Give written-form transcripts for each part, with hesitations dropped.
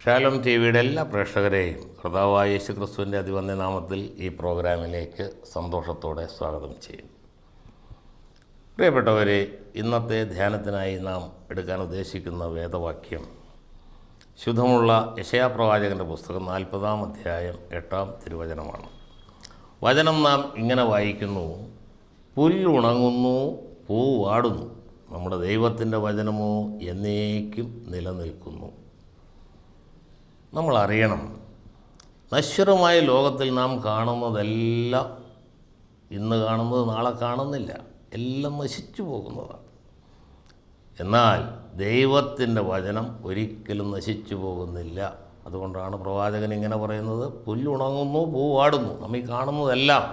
Shalom T വിയുടെ എല്ലാ പ്രേക്ഷകരെയും കർത്താവായ യേശു ക്രിസ്തുവിൻ്റെ അതിവന്യ നാമത്തിൽ ഈ പ്രോഗ്രാമിലേക്ക് സന്തോഷത്തോടെ സ്വാഗതം ചെയ്യും. പ്രിയപ്പെട്ടവരെ, ഇന്നത്തെ ധ്യാനത്തിനായി നാം എടുക്കാൻ ഉദ്ദേശിക്കുന്ന വേദവാക്യം ശുദ്ധമുള്ള യെശയ്യാപ്രവാചകൻ്റെ പുസ്തകം 40-ാം അധ്യായം 8-ാം തിരുവചനമാണ്. വചനം നാം ഇങ്ങനെ വായിക്കുന്നു: പുല്ലുണങ്ങുന്നു, പൂ വാടുന്നു, നമ്മുടെ ദൈവത്തിൻ്റെ വചനമോ എന്നേക്കും നിലനിൽക്കുന്നു. നമ്മൾ അറിയണം, നശ്വരമായ ലോകത്തിൽ നാം കാണുന്നതെല്ലാം ഇന്ന് കാണുന്നത് നാളെ കാണുന്നില്ല, എല്ലാം നശിച്ചു പോകുന്നതാണ്. എന്നാൽ ദൈവത്തിൻ്റെ വചനം ഒരിക്കലും നശിച്ചു പോകുന്നില്ല. അതുകൊണ്ടാണ് പ്രവാചകൻ ഇങ്ങനെ പറയുന്നത്: പുല്ലുണങ്ങുന്നു, പൂ വാടുന്നു. നമ്മീ കാണുന്നതെല്ലാം,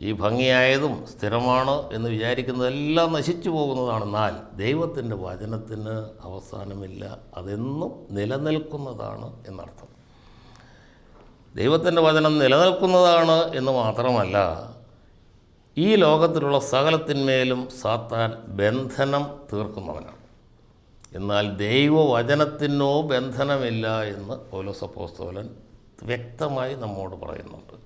ഈ ഭംഗിയായതും സ്ഥിരമാണ് എന്ന് വിചാരിക്കുന്നതെല്ലാം നശിച്ചു പോകുന്നതാണ്. എന്നാൽ ദൈവത്തിൻ്റെ വചനത്തിന് അവസാനമില്ല, അതെന്നും നിലനിൽക്കുന്നതാണ് എന്നർത്ഥം. ദൈവത്തിൻ്റെ വചനം നിലനിൽക്കുന്നതാണ് എന്ന് മാത്രമല്ല, ഈ ലോകത്തിലുള്ള സകലത്തിന്മേലും സാത്താൻ ബന്ധനം തീർക്കുന്നവനാണ്. എന്നാൽ ദൈവവചനത്തിനോ ബന്ധനമില്ല എന്ന് പൗലോസ് അപ്പോസ്തലൻ വ്യക്തമായി നമ്മോട് പറയുന്നുണ്ട്.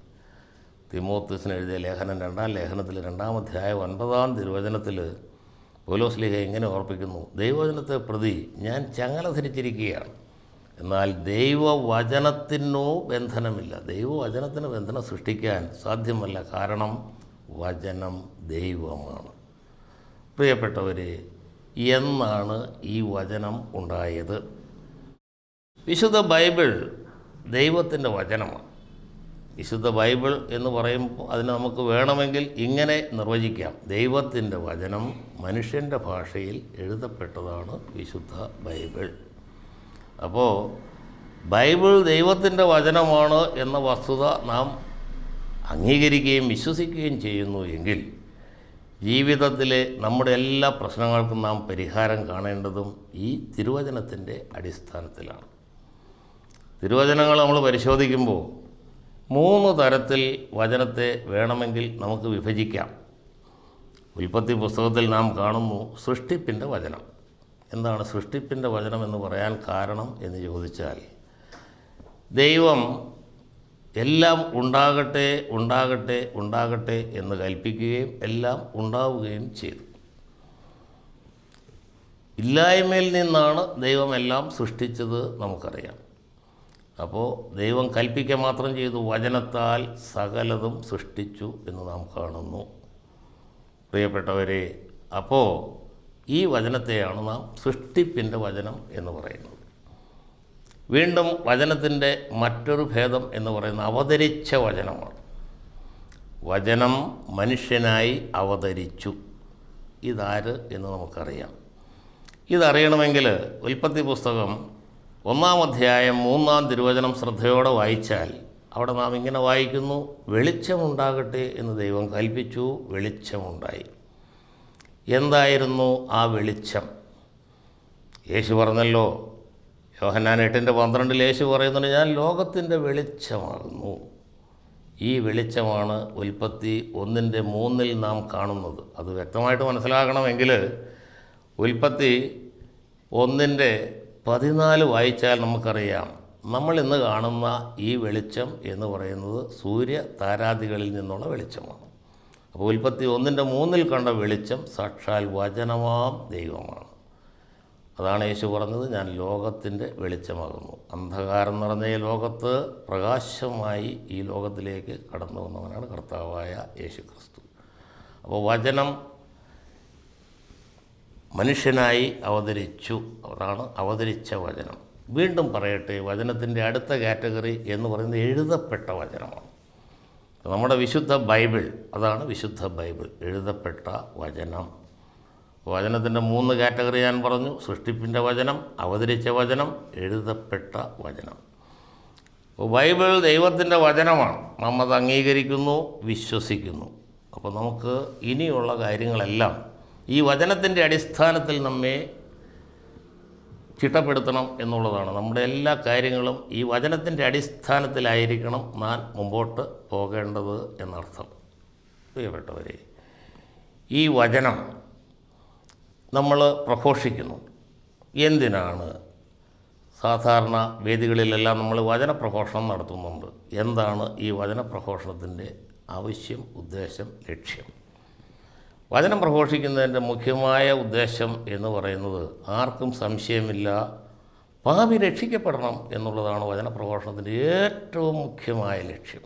തിമോത്തിസിന് എഴുതിയ ലേഖനം 2-ാം ലേഖനത്തിൽ 2-ാം അധ്യായം 9-ാം തിരുവചനത്തിൽ പൗലോസ് ലേഖ ഇങ്ങനെ ഓർപ്പിക്കുന്നു: ദൈവവചനത്തെ പ്രതി ഞാൻ ചങ്ങല ധരിച്ചിരിക്കുകയാണ്, എന്നാൽ ദൈവവചനത്തിനോ ബന്ധനമില്ല. ദൈവവചനത്തിന് ബന്ധനം സൃഷ്ടിക്കാൻ സാധ്യമല്ല, കാരണം വചനം ദൈവമാണ്. പ്രിയപ്പെട്ടവരെ, എന്നാണ് ഈ വചനം ഉണ്ടായത്? വിശുദ്ധ ബൈബിൾ ദൈവത്തിൻ്റെ വചനമാണ്. വിശുദ്ധ ബൈബിൾ എന്ന് പറയുമ്പോൾ അതിന് നമുക്ക് വേണമെങ്കിൽ ഇങ്ങനെ നിർവചിക്കാം: ദൈവത്തിൻ്റെ വചനം മനുഷ്യൻ്റെ ഭാഷയിൽ എഴുതപ്പെട്ടതാണ് വിശുദ്ധ ബൈബിൾ. അപ്പോൾ ബൈബിൾ ദൈവത്തിൻ്റെ വചനമാണ് എന്ന വസ്തുത നാം അംഗീകരിക്കുകയും വിശ്വസിക്കുകയും ചെയ്യുന്നു എങ്കിൽ ജീവിതത്തിലെ നമ്മുടെ എല്ലാ പ്രശ്നങ്ങൾക്കും നാം പരിഹാരം കാണേണ്ടതും ഈ തിരുവചനത്തിൻ്റെ അടിസ്ഥാനത്തിലാണ്. തിരുവചനങ്ങൾ നമ്മൾ പരിശോധിക്കുമ്പോൾ 3 തരത്തിൽ വചനത്തെ വേണമെങ്കിൽ നമുക്ക് വിഭജിക്കാം. ഉൽപ്പത്തി പുസ്തകത്തിൽ നാം കാണുന്നു സൃഷ്ടിപ്പിൻ്റെ വചനം. എന്താണ് സൃഷ്ടിപ്പിൻ്റെ വചനം എന്ന് പറയാൻ കാരണം എന്ന് ചോദിച്ചാൽ, ദൈവം എല്ലാം ഉണ്ടാകട്ടെ ഉണ്ടാകട്ടെ ഉണ്ടാകട്ടെ എന്ന് കൽപ്പിക്കുകയും എല്ലാം ഉണ്ടാവുകയും ചെയ്തു. ഇല്ലായ്മയിൽ നിന്നാണ് ദൈവം എല്ലാം സൃഷ്ടിച്ചത് നമുക്കറിയാം. അപ്പോൾ ദൈവം കൽപ്പിക്കുക മാത്രം ചെയ്തു, വചനത്താൽ സകലതും സൃഷ്ടിച്ചു എന്ന് നാം കാണുന്നു. പ്രിയപ്പെട്ടവരെ, അപ്പോൾ ഈ വചനത്തെയാണ് നാം സൃഷ്ടിപ്പിൻ്റെ വചനം എന്ന് പറയുന്നത്. വീണ്ടും വചനത്തിൻ്റെ മറ്റൊരു ഭേദം എന്ന് പറയുന്നത് അവതരിച്ച വചനമാണ്. വചനം മനുഷ്യനായി അവതരിച്ചു. ഇതാര് എന്ന് നമുക്കറിയാം. ഇതറിയണമെങ്കിൽ ഉൽപ്പത്തി പുസ്തകം 1-ാം അധ്യായം 3-ാം തിരുവചനം ശ്രദ്ധയോടെ വായിച്ചാൽ അവിടെ നാം ഇങ്ങനെ വായിക്കുന്നു: വെളിച്ചമുണ്ടാകട്ടെ എന്ന് ദൈവം കൽപ്പിച്ചു, വെളിച്ചമുണ്ടായി. എന്തായിരുന്നു ആ വെളിച്ചം? യേശു പറഞ്ഞല്ലോ, യോഹന്നാൻ 8:12 യേശു പറയുന്നുണ്ട്: ഞാൻ ലോകത്തിൻ്റെ വെളിച്ചമാകുന്നു. ഈ വെളിച്ചമാണ് ഉൽപ്പത്തി 1:3 നാം കാണുന്നത്. അത് വ്യക്തമായിട്ട് മനസ്സിലാക്കണമെങ്കിൽ ഉൽപ്പത്തി 1:14 വായിച്ചാൽ നമുക്കറിയാം. നമ്മൾ ഇന്ന് കാണുന്ന ഈ വെളിച്ചം എന്ന് പറയുന്നത് സൂര്യ താരാദികളിൽ നിന്നുള്ള വെളിച്ചമാണ്. അപ്പോൾ ഉൽപ്പത്തി 1:3 കണ്ട വെളിച്ചം സാക്ഷാൽ വചനമാം ദൈവമാണ്. അതാണ് യേശു പറഞ്ഞത്: ഞാൻ ലോകത്തിൻ്റെ വെളിച്ചമാകുന്നു. അന്ധകാരം നിറഞ്ഞ ഈ ലോകത്ത് പ്രകാശമായി ഈ ലോകത്തിലേക്ക് കടന്നു വന്നവനാണ് കർത്താവായ യേശു ക്രിസ്തു. അപ്പോൾ വചനം മനുഷ്യനായി അവതരിച്ചു. അതാണ് അവതരിച്ച വചനം. വീണ്ടും പറയട്ടെ, വചനത്തിൻ്റെ അടുത്ത കാറ്റഗറി എന്ന് പറയുന്നത് എഴുതപ്പെട്ട വചനമാണ്. നമ്മുടെ വിശുദ്ധ ബൈബിൾ, അതാണ് വിശുദ്ധ ബൈബിൾ, എഴുതപ്പെട്ട വചനം. വചനത്തിൻ്റെ 3 കാറ്റഗറി ഞാൻ പറഞ്ഞു: സൃഷ്ടിപ്പിൻ്റെ വചനം, അവതരിച്ച വചനം, എഴുതപ്പെട്ട വചനം. അപ്പോൾ ബൈബിൾ ദൈവത്തിൻ്റെ വചനമാണ്. നാം അത് അംഗീകരിക്കുന്നു, വിശ്വസിക്കുന്നു. അപ്പോൾ നമുക്ക് ഇനിയുള്ള കാര്യങ്ങളെല്ലാം ഈ വചനത്തിൻ്റെ അടിസ്ഥാനത്തിൽ നമ്മെ ചിട്ടപ്പെടുത്തണം എന്നുള്ളതാണ്. നമ്മുടെ എല്ലാ കാര്യങ്ങളും ഈ വചനത്തിൻ്റെ അടിസ്ഥാനത്തിലായിരിക്കണം നാം മുമ്പോട്ട് പോകേണ്ടത് എന്നർത്ഥം. പ്രിയപ്പെട്ടവരെ, ഈ വചനം നമ്മൾ പ്രഘോഷിക്കുന്നു. എന്തിനാണ്? സാധാരണ വേദികളിലെല്ലാം നമ്മൾ വചനപ്രഘോഷണം നടത്തുന്നുണ്ട്. എന്താണ് ഈ വചനപ്രഘോഷണത്തിൻ്റെ ആവശ്യം, ഉദ്ദേശം, ലക്ഷ്യം? വചനം പ്രഘോഷിക്കുന്നതിൻ്റെ മുഖ്യമായ ഉദ്ദേശം എന്ന് പറയുന്നത് ആർക്കും സംശയമില്ല, പാപി രക്ഷിക്കപ്പെടണം എന്നുള്ളതാണ് വചനപ്രഘോഷണത്തിൻ്റെ ഏറ്റവും മുഖ്യമായ ലക്ഷ്യം.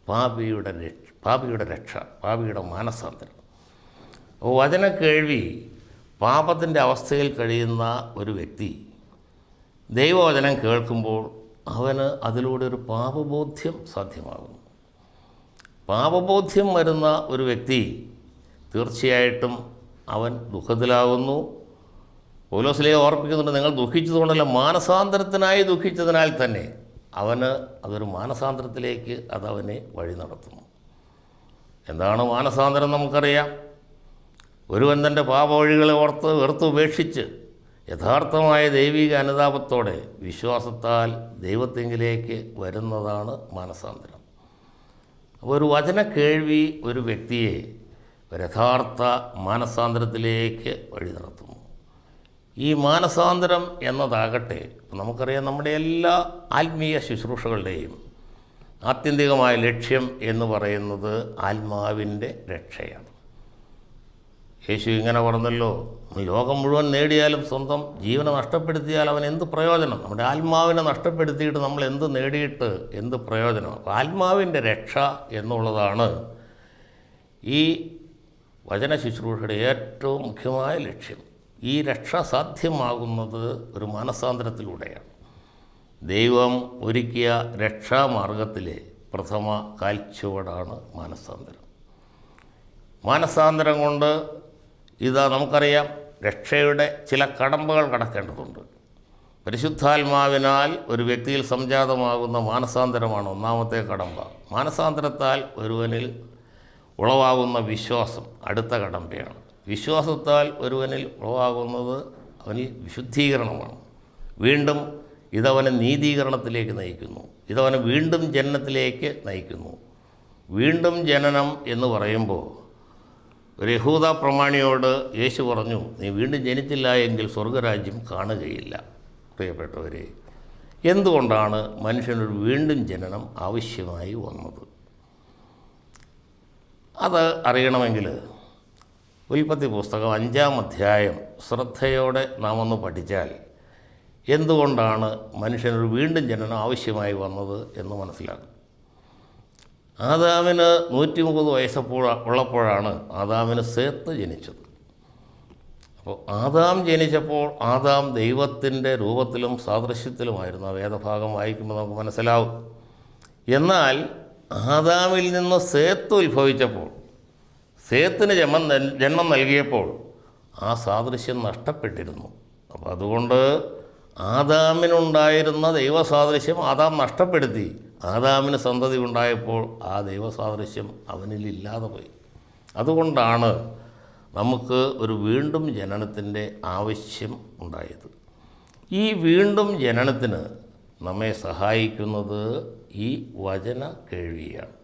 പാപിയുടെ രക്ഷ, പാപിയുടെ മാനസാന്തരം. അപ്പോൾ വചന കേൾവി, പാപത്തിൻ്റെ അവസ്ഥയിൽ കഴിയുന്ന ഒരു വ്യക്തി ദൈവവചനം കേൾക്കുമ്പോൾ അവന് അതിലൂടെ ഒരു പാപബോധ്യം സാധ്യമാകുന്നു. പാപബോധ്യം വരുന്ന ഒരു വ്യക്തി തീർച്ചയായിട്ടും അവൻ ദുഃഖത്തിലാകുന്നു. പൗലോസ്ലീഹ ഓർപ്പിക്കുന്നുണ്ട്, നിങ്ങൾ ദുഃഖിച്ചതുകൊണ്ടല്ല, മാനസാന്തരത്തിനായി ദുഃഖിച്ചതിനാൽ തന്നെ അവന് അതൊരു മാനസാന്തരത്തിലേക്ക് അതവനെ വഴി നടത്തുന്നു. എന്താണ് മാനസാന്തരം? നമുക്കറിയാം. ഒരുവൻ തൻ്റെ പാപവഴികളെ ഓർത്ത് വെറുത്തുപേക്ഷിച്ച് യഥാർത്ഥമായ ദൈവിക അനുതാപത്തോടെ വിശ്വാസത്താൽ ദൈവത്തെങ്കിലേക്ക് വരുന്നതാണ് മാനസാന്തരം. അപ്പോൾ ഒരു വചന കേൾവി ഒരു വ്യക്തിയെ ഒരു യഥാർത്ഥ മാനസാന്തരത്തിലേക്ക് വഴി നടത്തുന്നു. ഈ മാനസാന്തരം എന്നതാകട്ടെ, നമുക്കറിയാം, നമ്മുടെ എല്ലാ ആത്മീയ ശുശ്രൂഷകളുടെയും ആത്യന്തികമായ ലക്ഷ്യം എന്ന് പറയുന്നത് ആത്മാവിൻ്റെ രക്ഷയാണ്. യേശു ഇങ്ങനെ പറഞ്ഞല്ലോ, ലോകം മുഴുവൻ നേടിയാലും സ്വന്തം ജീവനെ നഷ്ടപ്പെടുത്തിയാൽ അവൻ എന്ത് പ്രയോജനം? നമ്മുടെ ആത്മാവിനെ നഷ്ടപ്പെടുത്തിയിട്ട് നമ്മൾ എന്ത് നേടിയിട്ട് എന്ത് പ്രയോജനം? അപ്പോൾ ആത്മാവിൻ്റെ രക്ഷ എന്നുള്ളതാണ് ഈ വചന ശുശ്രൂഷയുടെ ഏറ്റവും മുഖ്യമായ ലക്ഷ്യം. ഈ രക്ഷ സാധ്യമാകുന്നത് ഒരു മാനസാന്തരത്തിലൂടെയാണ്. ദൈവം ഒരുക്കിയ രക്ഷാമാർഗത്തിലെ പ്രഥമ കാൽച്ചുവടാണ് മാനസാന്തരം. മാനസാന്തരം കൊണ്ട് നമുക്കറിയാം, രക്ഷയുടെ ചില കടമ്പകൾ കടക്കേണ്ടതുണ്ട്. പരിശുദ്ധാത്മാവിനാൽ ഒരു വ്യക്തിയിൽ സംജാതമാകുന്ന മാനസാന്തരമാണ് ഒന്നാമത്തെ കടമ്പ. മാനസാന്തരത്താൽ ഒരുവനിൽ ഉളവാകുന്ന വിശ്വാസം അടുത്ത കടമ്പയാണ്. വിശ്വാസത്താൽ ഒരുവനിൽ ഉളവാകുന്നത് അവനിൽ വിശുദ്ധീകരണമാണ്. വീണ്ടും ഇതവനെ നീതീകരണത്തിലേക്ക് നയിക്കുന്നു. ഇതവനെ വീണ്ടും ജനനത്തിലേക്ക് നയിക്കുന്നു. വീണ്ടും ജനനം എന്ന് പറയുമ്പോൾ ഒരു യഹൂദ പ്രമാണിയോട് യേശു പറഞ്ഞു, നീ വീണ്ടും ജനിച്ചില്ല എങ്കിൽ സ്വർഗരാജ്യം കാണുകയില്ല. പ്രിയപ്പെട്ടവരെ, എന്തുകൊണ്ടാണ് മനുഷ്യനൊരു വീണ്ടും ജനനം ആവശ്യമായി വന്നത്? അത് അറിയണമെങ്കിൽ ഉൽപ്പത്തി പുസ്തകം 5-ാം അധ്യായം ശ്രദ്ധയോടെ നാം ഒന്ന് പഠിച്ചാൽ എന്തുകൊണ്ടാണ് മനുഷ്യനൊരു വീണ്ടും ജനനം ആവശ്യമായി വന്നത് എന്ന് മനസ്സിലാകും. ആദാമിന് 130 വയസ്സുള്ളപ്പോഴാണ് ആദാമിന് സേത്ത് ജനിച്ചത്. അപ്പോൾ ആദാം ജനിച്ചപ്പോൾ ആദാം ദൈവത്തിൻ്റെ രൂപത്തിലും സാദൃശ്യത്തിലുമായിരുന്നു. ആ വേദഭാഗം വായിക്കുമ്പോൾ നമുക്ക് മനസ്സിലാവും. എന്നാൽ ആദാമിൽ നിന്ന് സേത്ത് ഉത്ഭവിച്ചപ്പോൾ, സേത്തിന് ജന്മം നൽകിയപ്പോൾ ആ സാദൃശ്യം നഷ്ടപ്പെട്ടിരുന്നു. അപ്പോൾ അതുകൊണ്ട് ആദാമിനുണ്ടായിരുന്ന ദൈവസാദൃശ്യം ആദാം നഷ്ടപ്പെടുത്തി. ആദാമിന് സന്തതി ഉണ്ടായപ്പോൾ ആ ദൈവസാദൃശ്യം അവനിലില്ലാതെ പോയി. അതുകൊണ്ടാണ് നമുക്ക് ഒരു വീണ്ടും ജനനത്തിൻ്റെ ആവശ്യം ഉണ്ടായത്. ഈ വീണ്ടും ജനനത്തിന് നമ്മെ സഹായിക്കുന്നത് ഈ വചന കേൾവിയാണ്.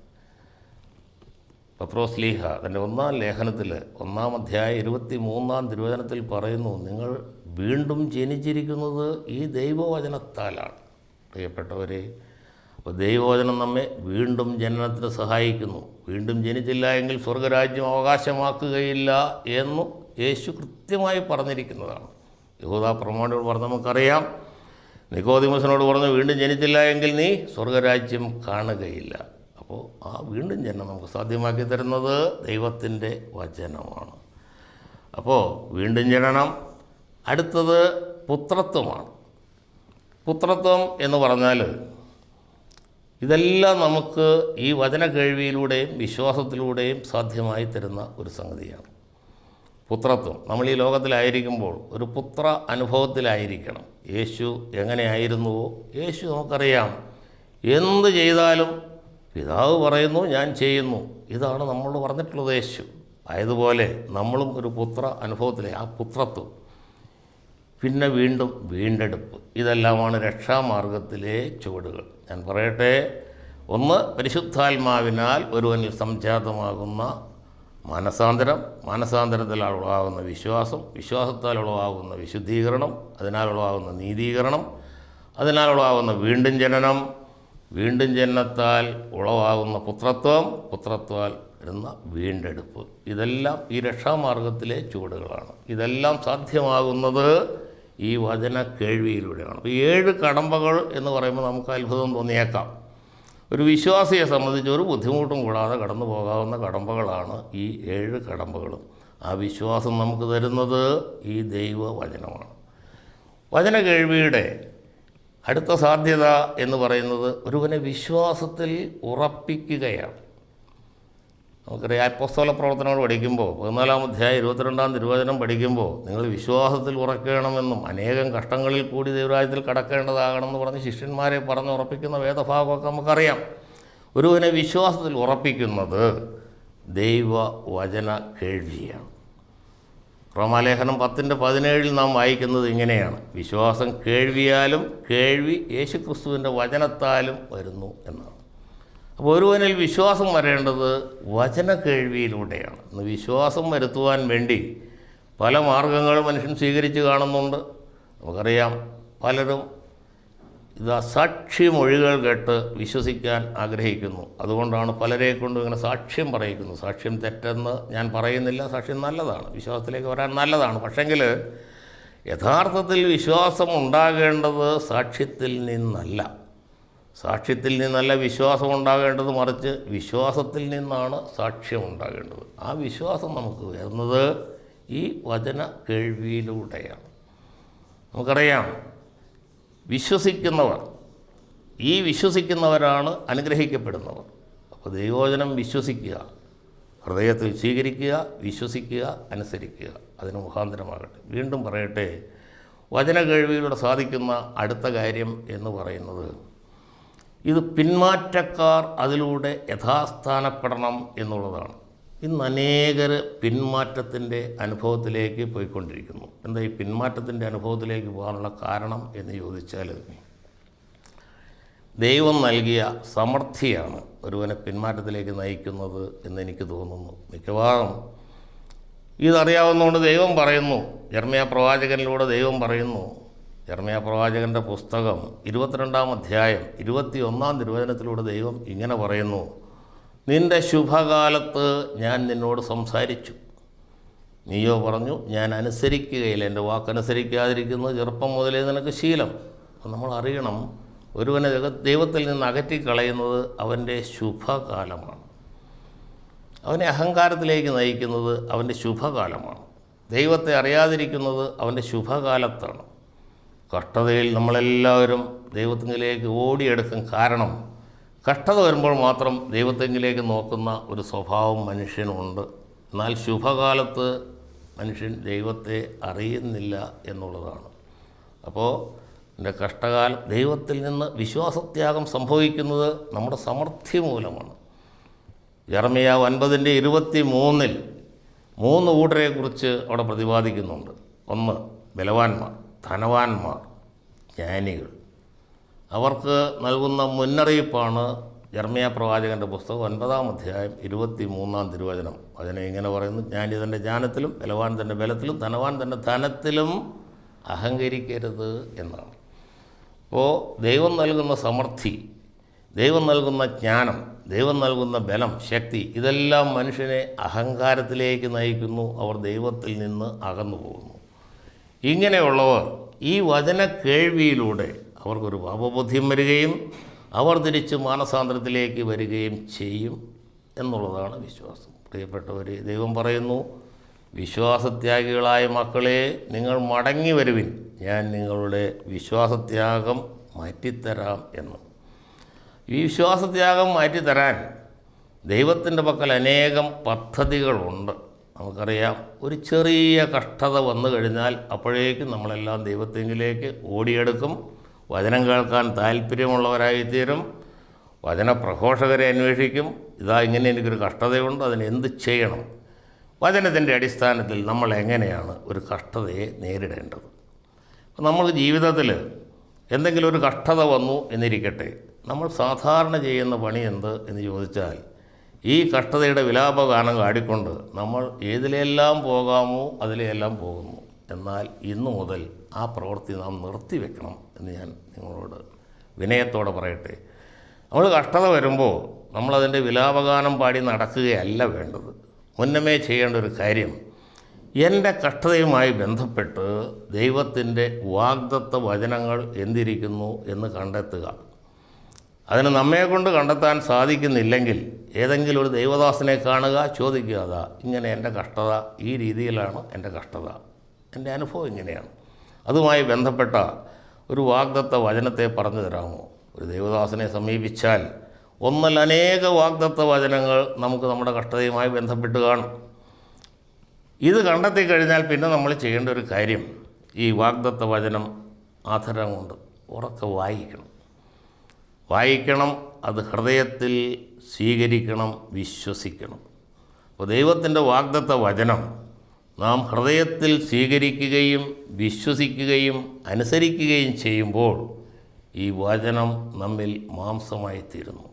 പത്രോസ്ലീഹ തൻ്റെ 1-ാം ലേഖനത്തിൽ 1-ാം അധ്യായം 23-ാം തിരുവചനത്തിൽ പറയുന്നു, നിങ്ങൾ വീണ്ടും ജനിച്ചിരിക്കുന്നത് ഈ ദൈവവചനത്താലാണ്. പ്രിയപ്പെട്ടവരെ, അപ്പോൾ ദൈവവചനം നമ്മെ വീണ്ടും ജനനത്തിന് സഹായിക്കുന്നു. വീണ്ടും ജനിച്ചില്ല എങ്കിൽ സ്വർഗരാജ്യം അവകാശമാക്കുകയില്ല എന്നു യേശു കൃത്യമായി പറഞ്ഞിരിക്കുന്നതാണ്. യഹൂദ പ്രമാണിയോട് പറഞ്ഞ് നമുക്കറിയാം. നിക്കോദിമസിനോട് പറഞ്ഞു, വീണ്ടും ജനിച്ചില്ല എങ്കിൽ നീ സ്വർഗരാജ്യം കാണുകയില്ല. അപ്പോൾ ആ വീണ്ടും ജനനം നമുക്ക് സാധ്യമാക്കി തരുന്നത് ദൈവത്തിൻ്റെ വചനമാണ്. അപ്പോൾ വീണ്ടും ജനനം. അടുത്തത് പുത്രത്വമാണ്. പുത്രത്വം എന്ന് പറഞ്ഞാൽ ഇതെല്ലാം നമുക്ക് ഈ വചന കേൾവിയിലൂടെയും വിശ്വാസത്തിലൂടെയും സാധ്യമായി തരുന്ന ഒരു സംഗതിയാണ്. പുത്രത്വം. നമ്മൾ ഈ ലോകത്തിലായിരിക്കുമ്പോൾ ഒരു പുത്ര അനുഭവത്തിലായിരിക്കണം. യേശു എങ്ങനെയായിരുന്നുവോ, യേശു നമുക്കറിയാം, എന്ത് ചെയ്താലും പിതാവ് പറയുന്നു, ഞാൻ ചെയ്യുന്നു. ഇതാണ് നമ്മളോട് പറഞ്ഞിട്ടുള്ളത് യേശു. ആയതുപോലെ നമ്മളും ഒരു പുത്ര അനുഭവത്തിലെ ആ പുത്രത്വം, പിന്നെ വീണ്ടും വീണ്ടെടുപ്പ്, ഇതെല്ലാമാണ് രക്ഷാമാർഗത്തിലെ ചുവടുകൾ. ഞാൻ പറയട്ടെ, ഒന്ന് പരിശുദ്ധാത്മാവിനാൽ ഒരുവനിൽ സംജാതമാകുന്ന മാനസാന്തരം, മാനസാന്തരത്താൽ ഉളവാകുന്ന വിശ്വാസം, വിശ്വാസത്താൽ ഉളവാകുന്ന വിശുദ്ധീകരണം, അതിനാൽ ഉളവാകുന്ന നീതീകരണം, അതിനാൽ ഉളവാകുന്ന വീണ്ടും ജനനം, വീണ്ടും ജനനത്താൽ ഉളവാകുന്ന പുത്രത്വം, പുത്രത്വാൽ വരുന്ന വീണ്ടെടുപ്പ്, ഇതെല്ലാം ഈ രക്ഷാമാർഗത്തിലെ ചുവടുകളാണ്. ഇതെല്ലാം സാധ്യമാകുന്നത് ഈ വചന കേൾവിയിലൂടെയാണ്. അപ്പോൾ 7 കടമ്പകൾ എന്ന് പറയുമ്പോൾ നമുക്ക് അത്ഭുതം തോന്നിയേക്കാം. ഒരു വിശ്വാസിയെ സംബന്ധിച്ച് ഒരു ബുദ്ധിമുട്ടും കൂടാതെ കടന്നു പോകാവുന്ന കടമ്പകളാണ് ഈ 7 കടമ്പകളും. ആ വിശ്വാസം നമുക്ക് തരുന്നത് ഈ ദൈവവചനമാണ്. വചന കേൾവിയുടെ അടുത്ത സാധ്യത എന്ന് പറയുന്നത് ഒരുവനെ വിശ്വാസത്തിൽ ഉറപ്പിക്കുകയാണ്. നമുക്കറിയാം, അപ്പോസ്തല പ്രവർത്തനങ്ങൾ പഠിക്കുമ്പോൾ 14-ാം അധ്യായം 22-ാം തിരുവചനം പഠിക്കുമ്പോൾ നിങ്ങൾ വിശ്വാസത്തിൽ ഉറക്കണമെന്നും അനേകം കഷ്ടങ്ങളിൽ കൂടി ദൈവരാജ്യത്തിൽ കടക്കേണ്ടതാകണമെന്ന് പറഞ്ഞ് ശിഷ്യന്മാരെ പറഞ്ഞ് ഉറപ്പിക്കുന്ന വേദഭാഗമൊക്കെ നമുക്കറിയാം. ഒരുവനെ വിശ്വാസത്തിൽ ഉറപ്പിക്കുന്നത് ദൈവവചന കേൾവിയാണ്. റോമാലേഖനം 10:17 നാം വായിക്കുന്നത് ഇങ്ങനെയാണ്: വിശ്വാസം കേൾവിയാലും കേൾവി യേശുക്രിസ്തുവിൻ്റെ വചനത്താലും വരുന്നു എന്നാണ്. അപ്പോൾ ഒരുവനിൽ വിശ്വാസം വരേണ്ടത് വചന കേൾവിയിലൂടെയാണ്. ഇന്ന് വിശ്വാസം വരുത്തുവാൻ വേണ്ടി പല മാർഗങ്ങൾ മനുഷ്യൻ സ്വീകരിച്ച് കാണുന്നുണ്ട്. നമുക്കറിയാം, പലരും സാക്ഷിമൊഴികൾ കേട്ട് വിശ്വസിക്കാൻ ആഗ്രഹിക്കുന്നു. അതുകൊണ്ടാണ് പലരെ കൊണ്ടും ഇങ്ങനെ സാക്ഷ്യം പറയിക്കുന്നു. സാക്ഷ്യം തെറ്റെന്ന് ഞാൻ പറയുന്നില്ല, സാക്ഷ്യം നല്ലതാണ്, വിശ്വാസത്തിലേക്ക് വരാൻ നല്ലതാണ്. പക്ഷെങ്കിൽ യഥാർത്ഥത്തിൽ വിശ്വാസം ഉണ്ടാകേണ്ടത് സാക്ഷ്യത്തിൽ നിന്നല്ല, സാക്ഷ്യത്തിൽ നിന്നല്ല വിശ്വാസം ഉണ്ടാകേണ്ടത്, മറിച്ച് വിശ്വാസത്തിൽ നിന്നാണ് സാക്ഷ്യം ഉണ്ടാകേണ്ടത്. ആ വിശ്വാസം നമുക്ക് വരുന്നത് ഈ വചന കേൾവിയിലൂടെയാണ്. നമുക്കറിയാം, വിശ്വസിക്കുന്നവരാണ് അനുഗ്രഹിക്കപ്പെടുന്നവർ. അപ്പോൾ ദൈവവചനം വിശ്വസിക്കുക, ഹൃദയത്തിൽ സ്വീകരിക്കുക, വിശ്വസിക്കുക, അനുസരിക്കുക, അതിന് മുഖാന്തരമാകട്ടെ. വീണ്ടും പറയട്ടെ, വചന കേൾവിയിലൂടെ സാധിക്കുന്ന അടുത്ത കാര്യം എന്ന് പറയുന്നത് ഇത് പിന്മാറ്റക്കാർ അതിലൂടെ യഥാസ്ഥാനപ്പെടണം എന്നുള്ളതാണ്. ഇന്ന് അനേകർ പിന്മാറ്റത്തിൻ്റെ അനുഭവത്തിലേക്ക് പോയിക്കൊണ്ടിരിക്കുന്നു. എന്താ ഈ പിന്മാറ്റത്തിൻ്റെ അനുഭവത്തിലേക്ക് പോകാനുള്ള കാരണം എന്ന് ചോദിച്ചാൽ, ദൈവം നൽകിയ സമൃദ്ധിയാണ് ഒരുവനെ പിന്മാറ്റത്തിലേക്ക് നയിക്കുന്നത് എന്നെനിക്ക് തോന്നുന്നു. മിക്കവാറും ഇതറിയാവുന്നതുകൊണ്ട് ദൈവം പറയുന്നു, യിരെമ്യാ പ്രവാചകനിലൂടെ ദൈവം പറയുന്നു. യിരെമ്യാ പ്രവാചകൻ്റെ പുസ്തകം 22-ാം അധ്യായം 21-ാം തിരുവചനത്തിലൂടെ ദൈവം ഇങ്ങനെ പറയുന്നു: നിൻ്റെ ശുഭകാലത്ത് ഞാൻ നിന്നോട് സംസാരിച്ചു, നീയോ പറഞ്ഞു ഞാൻ അനുസരിക്കുകയില്ല, എൻ്റെ വാക്കനുസരിക്കാതിരിക്കുന്നത് ചെറുപ്പം മുതലേ നിനക്ക് ശീലം. അപ്പം നമ്മൾ അറിയണം, ഒരുവനെ ദൈവത്തിൽ നിന്ന് അകറ്റിക്കളയുന്നത് അവൻ്റെ ശുഭകാലമാണ്. അവനെ അഹങ്കാരത്തിലേക്ക് നയിക്കുന്നത് അവൻ്റെ ശുഭകാലമാണ്. ദൈവത്തെ അറിയാതിരിക്കുന്നത് അവൻ്റെ ശുഭകാലത്താണ്. കഷ്ടതയിൽ നമ്മളെല്ലാവരും ദൈവത്തിലേക്ക് ഓടിയെടുക്കും. കാരണം കഷ്ടത വരുമ്പോൾ മാത്രം ദൈവത്തെങ്കിലേക്ക് നോക്കുന്ന ഒരു സ്വഭാവം മനുഷ്യനുണ്ട്. എന്നാൽ ശുഭകാലത്ത് മനുഷ്യൻ ദൈവത്തെ അറിയുന്നില്ല എന്നുള്ളതാണ്. അപ്പോൾ എൻ്റെ കഷ്ടകാലം, ദൈവത്തിൽ നിന്ന് വിശ്വാസത്യാഗം സംഭവിക്കുന്നത് നമ്മുടെ സമൃദ്ധി മൂലമാണ്. യിരെമ്യാ 9:23 3 കൂട്ടരെക്കുറിച്ച് അവിടെ പ്രതിപാദിക്കുന്നുണ്ട്. 1, ബലവാന്മാർ, ധനവാന്മാർ, ജ്ഞാനികൾ. അവർക്ക് നൽകുന്ന മുന്നറിയിപ്പാണ് യിരെമ്യാ പ്രവാചകൻ്റെ പുസ്തകം 9-ാം അധ്യായം 23-ാം തിരുവചനം. അതിനെ ഇങ്ങനെ പറയുന്നു: ജ്ഞാനി തൻ്റെ ജ്ഞാനത്തിലും ബലവാൻ തൻ്റെ ബലത്തിലും ധനവാൻ തൻ്റെ ധനത്തിലും അഹങ്കരിക്കരുത് എന്നാണ്. അപ്പോൾ ദൈവം നൽകുന്ന സമൃദ്ധി, ദൈവം നൽകുന്ന ജ്ഞാനം, ദൈവം നൽകുന്ന ബലം, ശക്തി, ഇതെല്ലാം മനുഷ്യനെ അഹങ്കാരത്തിലേക്ക് നയിക്കുന്നു. അവർ ദൈവത്തിൽ നിന്ന് അകന്നു പോകുന്നു. ഇങ്ങനെയുള്ളവർ ഈ വചന കേൾവിയിലൂടെ അവർക്കൊരു പാപബോധ്യം വരികയും അവർ തിരിച്ച് മാനസാന്തരത്തിലേക്ക് വരികയും ചെയ്യും എന്നുള്ളതാണ് വിശ്വാസം. പ്രിയപ്പെട്ടവരെ, ദൈവം പറയുന്നു, വിശ്വാസത്യാഗികളായ മക്കളെ, നിങ്ങൾ മടങ്ങി വരുവിൻ, ഞാൻ നിങ്ങളുടെ വിശ്വാസത്യാഗം മാറ്റിത്തരാം എന്ന്. ഈ വിശ്വാസത്യാഗം മാറ്റിത്തരാൻ ദൈവത്തിൻ്റെ പക്കൽ അനേകം പദ്ധതികളുണ്ട്. നമുക്കറിയാം, ഒരു ചെറിയ കഷ്ടത വന്നു കഴിഞ്ഞാൽ അപ്പോഴേക്കും നമ്മളെല്ലാം ദൈവത്തെങ്കിലേക്ക് ഓടിയെടുക്കും. വചനം കേൾക്കാൻ താല്പര്യമുള്ളവരായിത്തീരും. വചനപ്രഘോഷകരെ അന്വേഷിക്കും. ഇതാ, ഇങ്ങനെ എനിക്കൊരു കഷ്ടതയുണ്ട്, അതിന് എന്ത് ചെയ്യണം? വചനത്തിൻ്റെ അടിസ്ഥാനത്തിൽ നമ്മൾ എങ്ങനെയാണ് ഒരു കഷ്ടതയെ നേരിടേണ്ടത്? നമ്മൾ ജീവിതത്തിൽ എന്തെങ്കിലും ഒരു കഷ്ടത വന്നു എന്നിരിക്കട്ടെ, നമ്മൾ സാധാരണ ചെയ്യുന്ന പണി എന്ത് എന്ന് ചോദിച്ചാൽ, ഈ കഷ്ടതയുടെ വിലാപഗാനം കാടിക്കൊണ്ട് നമ്മൾ ഏതിലെല്ലാം പോകാമോ അതിലെല്ലാം പോകുന്നു. എന്നാൽ ഇന്നു മുതൽ ആ പ്രവൃത്തി നാം നിർത്തിവെക്കണം എന്ന് ഞാൻ നിങ്ങളോട് വിനയത്തോടെ പറയട്ടെ. നമ്മൾ കഷ്ടത വരുമ്പോൾ നമ്മളതിൻ്റെ വിലാപഗാനം പാടി നടക്കുകയല്ല വേണ്ടത്. മുന്നമേ ചെയ്യേണ്ട ഒരു കാര്യം, എൻ്റെ കഷ്ടതയുമായി ബന്ധപ്പെട്ട് ദൈവത്തിൻ്റെ വാഗ്ദത്ത വചനങ്ങൾ എന്തിരിക്കുന്നു എന്ന് കണ്ടെത്തുക. അതിന് നമ്മെക്കൊണ്ട് കണ്ടെത്താൻ സാധിക്കുന്നില്ലെങ്കിൽ ഏതെങ്കിലും ഒരു ദൈവദാസനെ കാണുക, ചോദിക്കുക, അതാ ഇങ്ങനെ എൻ്റെ കഷ്ടത, ഈ രീതിയിലാണ് എൻ്റെ കഷ്ടത, എൻ്റെ അനുഭവം ഇങ്ങനെയാണ്, അതുമായി ബന്ധപ്പെട്ട ഒരു വാഗ്ദത്ത വചനത്തെ പറഞ്ഞു തരാമോ? ഒരു ദൈവദാസനെ സമീപിച്ചാൽ ഒന്നല്ല അനേക വാഗ്ദത്ത വചനങ്ങൾ നമുക്ക് നമ്മുടെ കഷ്ടതയുമായി ബന്ധപ്പെട്ട് കാണും. ഇത് കണ്ടെത്തി കഴിഞ്ഞാൽ പിന്നെ നമ്മൾ ചെയ്യേണ്ട ഒരു കാര്യം, ഈ വാഗ്ദത്ത വചനം ആധരം കൊണ്ട് ഉറക്കെ വായിക്കണം, അത് ഹൃദയത്തിൽ സ്വീകരിക്കണം, വിശ്വസിക്കണം. അപ്പോൾ ദൈവത്തിൻ്റെ വാഗ്ദത്ത വചനം നാം ഹൃദയത്തിൽ സ്വീകരിക്കുകയും വിശ്വസിക്കുകയും അനുസരിക്കുകയും ചെയ്യുമ്പോൾ ഈ വചനം നമ്മിൽ മാംസമായിത്തീരുന്നു.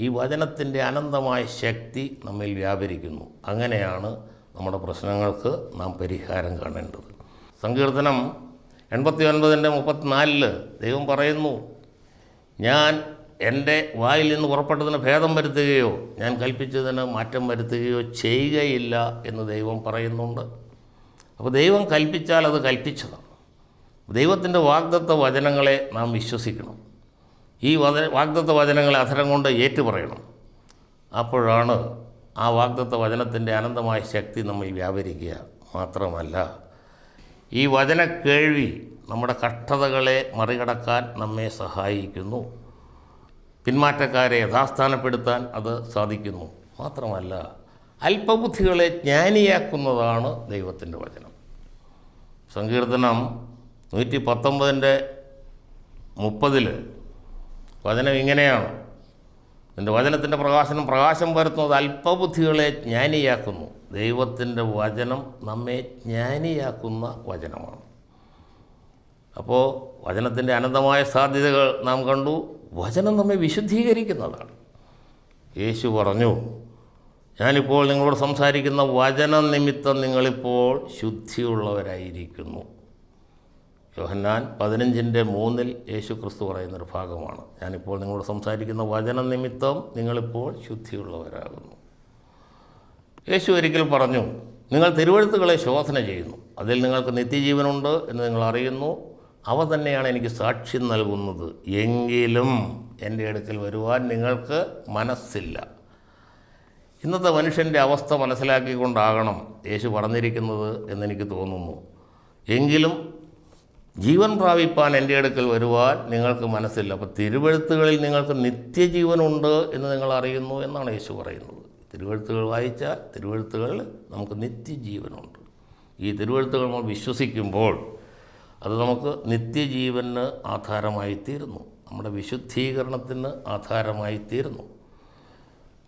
ഈ വചനത്തിൻ്റെ അനന്തമായ ശക്തി നമ്മിൽ വ്യാപരിക്കുന്നു. അങ്ങനെയാണ് നമ്മുടെ പ്രശ്നങ്ങൾക്ക് നാം പരിഹാരം കാണേണ്ടത്. സങ്കീർത്തനം 89:34 ദൈവം പറയുന്നു, ഞാൻ എൻ്റെ വായിൽ നിന്ന് പുറപ്പെട്ടതിന് ഭേദം വരുത്തുകയോ ഞാൻ കൽപ്പിച്ചതിന് മാറ്റം വരുത്തുകയോ ചെയ്യുകയില്ല എന്ന് ദൈവം പറയുന്നുണ്ട്. അപ്പോൾ ദൈവം കൽപ്പിച്ചാൽ അത് കൽപ്പിച്ചതാണ്. ദൈവത്തിൻ്റെ വാഗ്ദത്ത വചനങ്ങളെ നാം വിശ്വസിക്കണം. ഈ വാഗ്ദത്ത വചനങ്ങളെ അധരം കൊണ്ട് ഏറ്റുപറയണം. അപ്പോഴാണ് ആ വാഗ്ദത്ത വചനത്തിൻ്റെ അനന്തമായ ശക്തി നമ്മിൽ വ്യാപരിക്കുക. മാത്രമല്ല, ഈ വചന കേൾവി നമ്മുടെ കഷ്ടതകളെ മറികടക്കാൻ നമ്മെ സഹായിക്കുന്നു. പിന്മാറ്റക്കാരെ യഥാസ്ഥാനപ്പെടുത്താൻ അത് സാധിക്കുന്നു. മാത്രമല്ല, അല്പബുദ്ധികളെ ജ്ഞാനിയാക്കുന്നതാണ് ദൈവത്തിൻ്റെ വചനം. സങ്കീർത്തനം 119:30 വചനം ഇങ്ങനെയാണ്, നിൻ്റെ വചനത്തിൻ്റെ പ്രകാശം പരത്തുന്നത് അല്പബുദ്ധികളെ ജ്ഞാനിയാക്കുന്നു. ദൈവത്തിൻ്റെ വചനം നമ്മെ ജ്ഞാനിയാക്കുന്ന വചനമാണ്. അപ്പോൾ വചനത്തിൻ്റെ അനന്തമായ സാധ്യതകൾ നാം കണ്ടു. വചനം നമ്മെ വിശുദ്ധീകരിക്കുന്നതാണ്. യേശു പറഞ്ഞു, ഞാനിപ്പോൾ നിങ്ങളോട് സംസാരിക്കുന്ന വചനം നിമിത്തം നിങ്ങളിപ്പോൾ ശുദ്ധിയുള്ളവരായിരിക്കുന്നു. യോഹന്നാൻ 15:3 യേശു ക്രിസ്തു പറയുന്നൊരു ഭാഗമാണ്. ഞാനിപ്പോൾ നിങ്ങളോട് സംസാരിക്കുന്ന വചനം നിമിത്തം നിങ്ങളിപ്പോൾ ശുദ്ധിയുള്ളവരാകുന്നു. യേശു ഒരിക്കൽ പറഞ്ഞു, നിങ്ങൾ തിരുവെഴുത്തുകളെ ശോധന ചെയ്യുന്നു, അതിൽ നിങ്ങൾക്ക് നിത്യജീവനുണ്ട് എന്ന് നിങ്ങൾ അറിയുന്നു, അവ തന്നെയാണ് എനിക്ക് സാക്ഷ്യം നൽകുന്നത്. എങ്കിലും എൻ്റെ അടുക്കൽ വരുവാൻ നിങ്ങൾക്ക് മനസ്സില്ല. ഇന്നത്തെ മനുഷ്യൻ്റെ അവസ്ഥ മനസ്സിലാക്കിക്കൊണ്ടാകണം യേശു പറഞ്ഞിരിക്കുന്നത് എന്നെനിക്ക് തോന്നുന്നു. എങ്കിലും ജീവൻ പ്രാപിപ്പാൻ എൻ്റെ അടുക്കൽ വരുവാൻ നിങ്ങൾക്ക് മനസ്സില്ല. അപ്പോൾ തിരുവെഴുത്തുകളിൽ നിങ്ങൾക്ക് നിത്യജീവനുണ്ട് എന്ന് നിങ്ങൾ അറിയുന്നു എന്നാണ് യേശു പറയുന്നത്. തിരുവെഴുത്തുകൾ വായിച്ചാൽ തിരുവെഴുത്തുകളിൽ നമുക്ക് നിത്യജീവനുണ്ട്. ഈ തിരുവെഴുത്തുകൾ നമ്മൾ വിശ്വസിക്കുമ്പോൾ അത് നമുക്ക് നിത്യജീവന് ആധാരമായിത്തീരുന്നു, നമ്മുടെ വിശുദ്ധീകരണത്തിന് ആധാരമായിത്തീരുന്നു.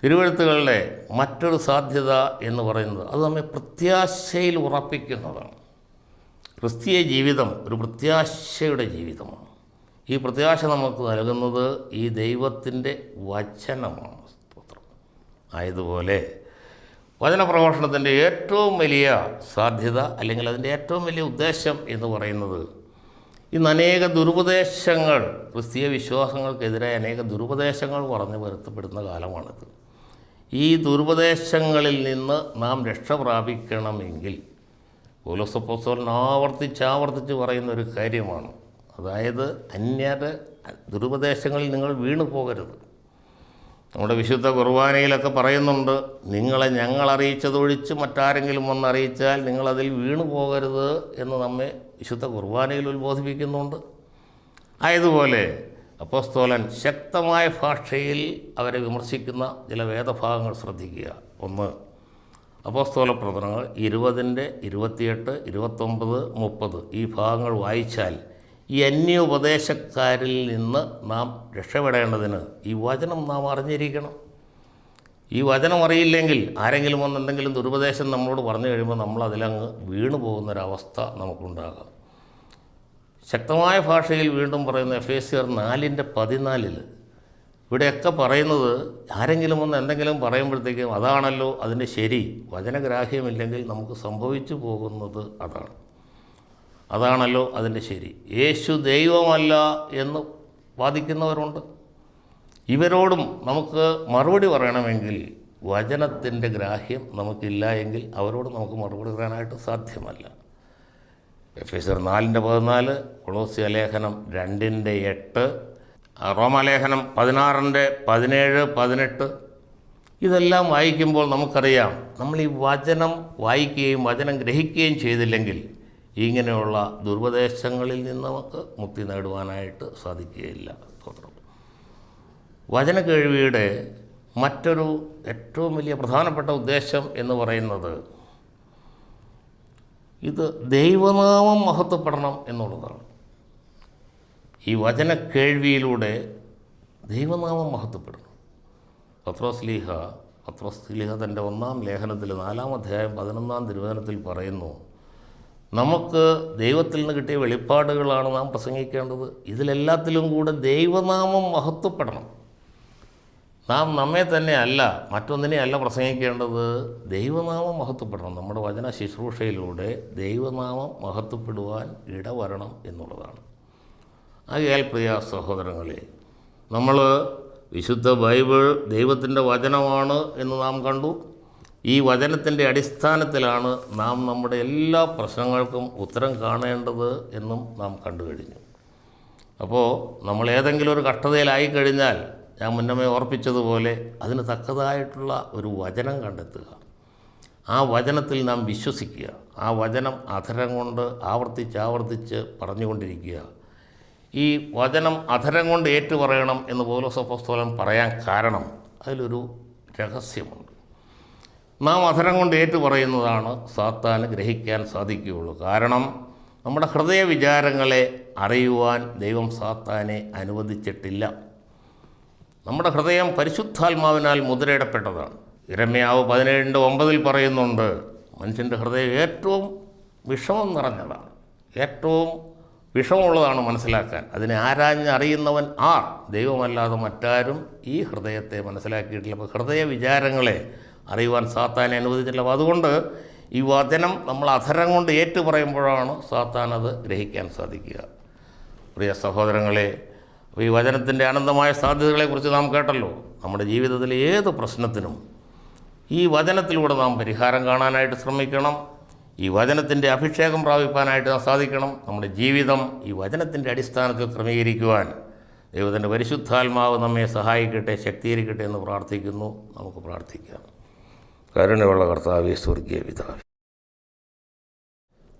തിരുവെഴുത്തുകളുടെ മറ്റൊരു സാധ്യത എന്ന് പറയുന്നത് അത് നമ്മെ പ്രത്യാശയിൽ ഉറപ്പിക്കുന്നതാണ്. ക്രിസ്തീയ ജീവിതം ഒരു പ്രത്യാശയുടെ ജീവിതമാണ്. ഈ പ്രത്യാശ നമുക്ക് നൽകുന്നത് ഈ ദൈവത്തിൻ്റെ വചനമാണ്. സ്തോത്രം. ആയതുപോലെ വചനപ്രഘോഷണത്തിൻ്റെ ഏറ്റവും വലിയ സാധ്യത അല്ലെങ്കിൽ അതിൻ്റെ ഏറ്റവും വലിയ ഉദ്ദേശം എന്ന് പറയുന്നത്, ഇന്ന് അനേക ദുരുപദേശങ്ങൾ, ക്രിസ്തീയ വിശ്വാസങ്ങൾക്കെതിരായ അനേക ദുരുപദേശങ്ങൾ പറഞ്ഞു വരുത്തപ്പെടുന്ന കാലമാണിത്. ഈ ദുരുപദേശങ്ങളിൽ നിന്ന് നാം രക്ഷ പ്രാപിക്കണമെങ്കിൽ പൗലോസ് അപ്പോസ്തലൻ ആവർത്തിച്ച് പറയുന്ന ഒരു കാര്യമാണ്. അതായത് അന്യരുടെ ദുരുപദേശങ്ങളിൽ നിങ്ങൾ വീണു പോകരുത്. നമ്മുടെ വിശുദ്ധ കുർബാനയിലൊക്കെ പറയുന്നുണ്ട്, നിങ്ങളെ ഞങ്ങൾ അറിയിച്ചതൊഴിച്ച് മറ്റാരെങ്കിലും വന്ന് അറിയിച്ചാൽ നിങ്ങളതിൽ വീണു പോകരുത് എന്ന് നമ്മെ വിശുദ്ധ കുർബാനയിൽ ഉത്ബോധിപ്പിക്കുന്നുണ്ട്. ആയതുപോലെ അപ്പോസ്തലൻ ശക്തമായ ഭാഷയിൽ അവരെ വിമർശിക്കുന്ന ചില വേദഭാഗങ്ങൾ ശ്രദ്ധിക്കുക. ഒന്ന്, അപ്പോസ്തല പ്രവർത്തനങ്ങൾ 20, 28, 29, 30 ഈ ഭാഗങ്ങൾ വായിച്ചാൽ ഈ അന്യോപദേശക്കാരിൽ നിന്ന് നാം രക്ഷപ്പെടേണ്ടതിന് ഈ വചനം നാം അറിഞ്ഞിരിക്കണം. ഈ വചനം അറിയില്ലെങ്കിൽ ആരെങ്കിലും വന്ന് എന്തെങ്കിലും ദുരുപദേശം നമ്മളോട് പറഞ്ഞു കഴിയുമ്പോൾ നമ്മൾ അതിലങ്ങ് വീണു പോകുന്നൊരവസ്ഥ നമുക്കുണ്ടാകാം. ശക്തമായ ഭാഷയിൽ വീണ്ടും പറയുന്ന എഫേസ്യർ 4:14 ഇവിടെയൊക്കെ പറയുന്നത്, ആരെങ്കിലും വന്ന് എന്തെങ്കിലും പറയുമ്പോഴത്തേക്കും അതാണല്ലോ അതിൻ്റെ ശരി, വചനഗ്രാഹ്യമില്ലെങ്കിൽ നമുക്ക് സംഭവിച്ചു പോകുന്നത് അതാണ്. അതാണല്ലോ അതിൻ്റെ ശരി. യേശു ദൈവമല്ല എന്ന് വാദിക്കുന്നവരുണ്ട്. ഇവരോടും നമുക്ക് മറുപടി പറയണമെങ്കിൽ വചനത്തിൻ്റെ ഗ്രാഹ്യം നമുക്കില്ല എങ്കിൽ അവരോട് നമുക്ക് മറുപടി പറയാനായിട്ട് സാധ്യമല്ല. എഫേസ്യർ 4:14, കൊളോസ്യ ലേഖനം 2:8, റോമാലേഖനം 16:17, 18 ഇതെല്ലാം വായിക്കുമ്പോൾ നമുക്കറിയാം നമ്മൾ ഈ വചനം വായിക്കുകയും വചനം ഗ്രഹിക്കുകയും ചെയ്തില്ലെങ്കിൽ ഇങ്ങനെയുള്ള ദുർപദേശങ്ങളിൽ നിന്ന് നമുക്ക് മുക്തി നേടുവാനായിട്ട് സാധിക്കുകയില്ല. സ്തോത്രം. വചന കേൾവിയുടെ മറ്റൊരു ഏറ്റവും വലിയ പ്രധാനപ്പെട്ട ഉദ്ദേശം എന്ന് പറയുന്നത് ഇത് ദൈവനാമം മഹത്വപ്പെടണം എന്നുള്ളതാണ്. ഈ വചന കേൾവിയിലൂടെ ദൈവനാമം മഹത്വപ്പെടണം. പത്രോസ്ലീഹ തൻ്റെ 1-ാം ലേഖനത്തിൽ 4-ാം അധ്യായം 11-ാം തിരുവചനത്തിൽ പറയുന്നു, നമുക്ക് ദൈവത്തിൽ നിന്ന് കിട്ടിയ വെളിപ്പാടുകളാണ് നാം പ്രസംഗിക്കേണ്ടത്. ഇതിലെല്ലാത്തിലും കൂടെ ദൈവനാമം മഹത്വപ്പെടണം. നാം നമ്മെ തന്നെ അല്ല, മറ്റൊന്നിനെയല്ല പ്രസംഗിക്കേണ്ടത്, ദൈവനാമം മഹത്വപ്പെടണം. നമ്മുടെ വചന ശുശ്രൂഷയിലൂടെ ദൈവനാമം മഹത്വപ്പെടുവാൻ ഇടവരണം എന്നുള്ളതാണ്. ആകയാൽ പ്രിയ സഹോദരങ്ങളെ, നമ്മൾ വിശുദ്ധ ബൈബിൾ ദൈവത്തിൻ്റെ വചനമാണ് എന്ന് നാം കണ്ടു. ഈ വചനത്തിൻ്റെ അടിസ്ഥാനത്തിലാണ് നാം നമ്മുടെ എല്ലാ പ്രശ്നങ്ങൾക്കും ഉത്തരം കാണേണ്ടത് എന്നും നാം കണ്ടു കഴിഞ്ഞു. അപ്പോൾ നമ്മൾ ഏതെങ്കിലും ഒരു കഷ്ടതയിലായിക്കഴിഞ്ഞാൽ ഞാൻ മുന്നമേ ഓർപ്പിച്ചതുപോലെ അതിന് തക്കതായിട്ടുള്ള ഒരു വചനം കണ്ടെത്തുക, ആ വചനത്തിൽ നാം വിശ്വസിക്കുക, ആ വചനം അധരം കൊണ്ട് ആവർത്തിച്ച് പറഞ്ഞുകൊണ്ടിരിക്കുക. ഈ വചനം അധരം കൊണ്ട് ഏറ്റുപറയണം എന്ന് പൗലോസ് അപ്പോസ്തലൻ പറയാൻ കാരണം അതിലൊരു രഹസ്യമുണ്ട്. നാം അധരം കൊണ്ട് ഏറ്റുപറയുന്നതാണ് സാത്താന് ഗ്രഹിക്കാൻ സാധിക്കുകയുള്ളൂ. കാരണം നമ്മുടെ ഹൃദയ വിചാരങ്ങളെ അറിയുവാൻ ദൈവം സാത്താനെ അനുവദിച്ചിട്ടില്ല. നമ്മുടെ ഹൃദയം പരിശുദ്ധാത്മാവിനാൽ മുദ്രയിടപ്പെട്ടതാണ്. യിരെമ്യാവ് 17:9 പറയുന്നുണ്ട്, മനുഷ്യൻ്റെ ഹൃദയം ഏറ്റവും വിഷമം നിറഞ്ഞതാണ്, ഏറ്റവും വിഷമമുള്ളതാണ് മനസ്സിലാക്കാൻ. അതിനെ ആരാഞ്ഞറിയുന്നവൻ ആർ? ദൈവമല്ലാതെ മറ്റാരും ഈ ഹൃദയത്തെ മനസ്സിലാക്കിയിട്ടില്ല. അപ്പോൾ ഹൃദയ വിചാരങ്ങളെ അറിയുവാൻ സാത്താനെ അനുവദിച്ചിട്ടില്ല. അപ്പോൾ അതുകൊണ്ട് ഈ വചനം നമ്മൾ അധരം കൊണ്ട് ഏറ്റുപറയുമ്പോഴാണ് സാത്താനത് ഗ്രഹിക്കാൻ സാധിക്കുക. പ്രിയ സഹോദരങ്ങളെ, അപ്പോൾ ഈ വചനത്തിൻ്റെ അനന്തമായ സാധ്യതകളെക്കുറിച്ച് നാം കേട്ടല്ലോ. നമ്മുടെ ജീവിതത്തിലെ ഏത് പ്രശ്നത്തിനും ഈ വചനത്തിലൂടെ നാം പരിഹാരം കാണാനായിട്ട് ശ്രമിക്കണം. ഈ വചനത്തിൻ്റെ അഭിഷേകം പ്രാപിപ്പാനായിട്ട് നാം സാധിക്കണം. നമ്മുടെ ജീവിതം ഈ വചനത്തിൻ്റെ അടിസ്ഥാനത്തിൽ ക്രമീകരിക്കുവാൻ ദൈവത്തിൻ്റെ പരിശുദ്ധാത്മാവ് നമ്മെ സഹായിക്കട്ടെ, ശക്തീകരിക്കട്ടെ എന്ന് പ്രാർത്ഥിക്കുന്നു. നമുക്ക് പ്രാർത്ഥിക്കാം. കരുണയുള്ള കർത്താവേ, സ്വർഗീയ പിതാവേ,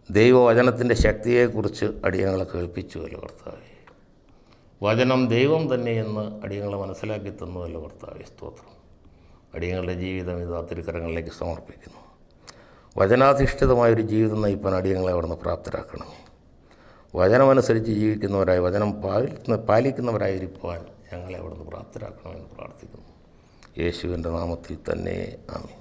ദൈവവചനത്തിൻ്റെ ശക്തിയെക്കുറിച്ച് അടിയങ്ങളെ കേൾപ്പിച്ചുവല്ലോ കർത്താവേ. വചനം ദൈവം തന്നെയെന്ന് അടിയങ്ങളെ മനസ്സിലാക്കി തന്നുവല്ലോ കർത്താവേ, സ്തോത്രം. അടിയങ്ങളുടെ ജീവിതം ഇതാ തിരുക്കരങ്ങളിലേക്ക് സമർപ്പിക്കുന്നു. വചനാധിഷ്ഠിതമായൊരു ജീവിതം നയിപ്പാൻ അടിയങ്ങളെ അവിടുന്ന് പ്രാപ്തരാക്കണമേ. വചനമനുസരിച്ച് ജീവിക്കുന്നവരായി, വചനം പാലിക്കുന്നവരായിരിക്കുവാൻ ഞങ്ങളെ അവിടുന്ന് പ്രാപ്തരാക്കണമെന്ന് പ്രാർത്ഥിക്കുന്നു. യേശുവിൻ്റെ നാമത്തിൽ തന്നെ ആമേൻ.